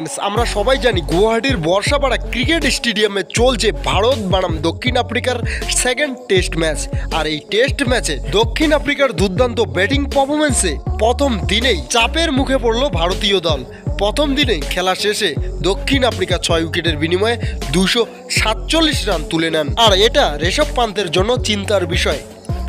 Friends, আমরা সবাই জানি গুয়াহাটির বর্ষাপাড়া ক্রিকেট স্টেডিয়ামে চলছে ভারত বনাম দক্ষিণ আফ্রিকার সেকেন্ড টেস্ট ম্যাচ। আর এই টেস্ট ম্যাচে দক্ষিণ আফ্রিকার দুর্দান্ত ব্যাটিং পারফরমেন্সে প্রথম দিনেই চাপের মুখে পড়ল ভারতীয় দল। প্রথম দিনেই খেলা শেষে দক্ষিণ আফ্রিকা 6 উইকেটের বিনিময়ে 247 রান তুলে নেন, আর এটা ঋষভ পান্তের জন্য চিন্তার বিষয়।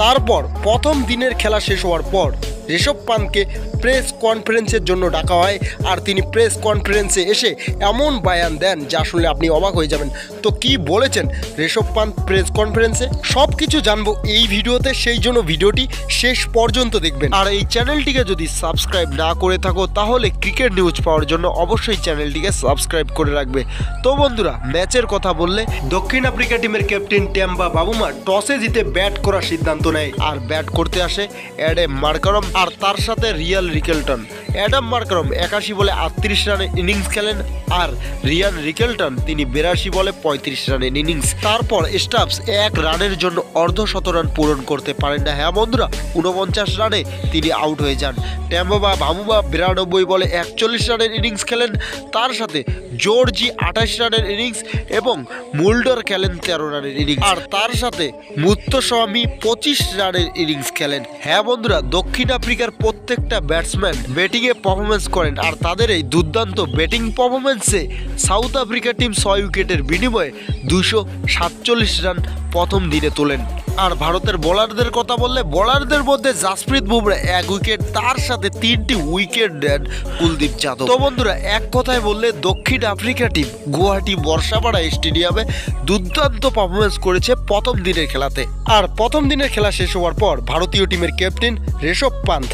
তারপর প্রথম দিনের খেলা শেষ হওয়ার পর ঋষভ পান্তকে প্রেস কনফারেন্সের জন্য ডাকা হয়, আর তিনি প্রেস কনফারেন্সে এসে এমন বয়ান দেন যা শুনলে আপনি অবাক হয়ে যাবেন। তো কি বলেছেন ঋষভ পান্ত প্রেস কনফারেন্সে, সব কিছু জানবো এই ভিডিওতে, সেই জন্য ভিডিওটি শেষ পর্যন্ত দেখবেন। আর এই চ্যানেলটিকে যদি সাবস্ক্রাইব না করে থাকো তাহলে ক্রিকেট নিউজ পাওয়ার জন্য অবশ্যই চ্যানেলটিকে সাবস্ক্রাইব করে রাখবে। তো বন্ধুরা, ম্যাচের কথা বললে দক্ষিণ আফ্রিকা টিমের ক্যাপ্টেন টেম্বা বাবুমা টসে জিতে ব্যাট করার সিদ্ধান্ত নেয়, আর ব্যাট করতে আসে অ্যাডাম মার্কারম আর তার সাথে রিয়ান রিকেলটন। অ্যাডাম মার্কারম 81 বলে 38 রানের ইনিংস খেলেন, আর রিয়ান রিকেলটন তিনি 82 বলে 35 রানের ইনিংস। তারপর স্টাফস 1 রানের জন্য অর্ধশতরান পূরণ করতে পারেন না। হ্যাঁ বন্ধুরা, 49 রানে তিনি আউট হয়ে যান। টেম্বা বাবুমা 92 বলে 41 রানের ইনিংস খেলেন, তার সাথে জর্জি 28 রানের ইনিংস এবং মুল্ডার খেলেন 13 রানের ইনিংস, আর তার সাথে মুত্তস্বামী 25 রানের ইনিংস খেলেন। হ্যাঁ বন্ধুরা, দক্ষিণ আফ্রিকার প্রত্যেকটা ব্যাটসম্যান ব্যাটিংয়ে পারফরমেন্স করেন, আর তাদের এই দুর্দান্ত ব্যাটিং পারফরমেন্সে সাউথ আফ্রিকা টিম 6 উইকেটের বিনিময়ে 247 রান প্রথম দিনে তোলেন। আর ভারতের বোলারদের কথা বললে বোলারদের মধ্যে জাসপ্রীত বুমরা 1 উইকেট, তার সাথে 3টি উইকেট নেন কুলদীপ যাদব। তো বন্ধুরা, এক কথায় বললে দক্ষিণ আফ্রিকা টিম গুয়াহাটি বর্ষাপাড়া স্টেডিয়ামে দুর্দান্ত পারফরমেন্স করেছে প্রথম দিনের খেলাতে। আর প্রথম দিনের খেলা শেষ হওয়ার পর ভারতীয় টিমের ক্যাপ্টেন ঋষভ পান্ত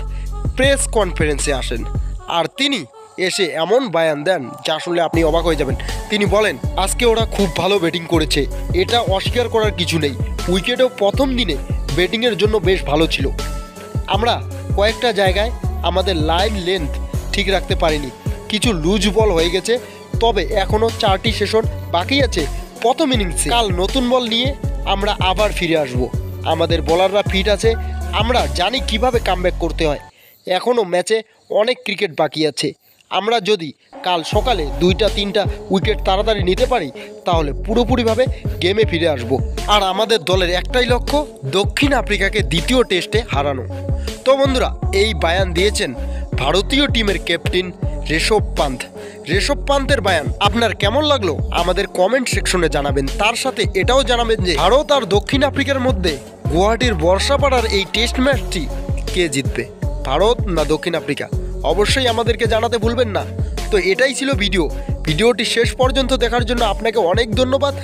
প্রেস কনফারেন্সে আসেন, আর তিনি এসে এমন বয়ান দেন যা শুনলে আপনি অবাক হয়ে যাবেন। তিনি বলেন, আজকে ওরা খুব ভালো ব্যাটিং করেছে, এটা অস্বীকার করার কিছু নেই। উইকেটও প্রথম দিনে ব্যাটিংয়ের জন্য বেশ ভালো ছিল। আমরা কয়েকটা জায়গায় আমাদের লাইন লেন্থ ঠিক রাখতে পারিনি, কিছু লুজ বল হয়ে গেছে, তবে এখনও 4টি সেশন বাকি আছে প্রথম ইনিংসে। কাল নতুন বল নিয়ে আমরা আবার ফিরে আসব। আমাদের বোলাররা ফিট আছে, আমরা জানি কিভাবে কামব্যাক করতে হয়। এখনও ম্যাচে অনেক ক্রিকেট বাকি আছে। আমরা যদি কাল সকালে 2-3টা উইকেট তাড়াতাড়ি নিতে পারি তাহলে পুরোপুরিভাবে গেমে ফিরে আসব। আর আমাদের দলের একটাই লক্ষ্য, দক্ষিণ আফ্রিকাকে দ্বিতীয় টেস্টে হারানো। তো বন্ধুরা, এই বয়ান দিয়েছেন ভারতীয় টিমের ক্যাপ্টেন ঋষভ পান্ত। ঋষভ পান্তের বয়ান আপনার কেমন লাগলো আমাদের কমেন্ট সেকশনে জানাবেন। তার সাথে এটাও জানাবেন যে ভারত আর দক্ষিণ আফ্রিকার মধ্যে গুয়াহাটির বর্ষাপাড়ার এই টেস্ট ম্যাচটি কে জিতবে, ভারত না দক্ষিণ আফ্রিকা, অবশ্যই আমাদেরকে জানাতে ভুলবেন না। তো এটাই ছিল ভিডিওটি শেষ পর্যন্ত দেখার জন্য আপনাকে অনেক ধন্যবাদ।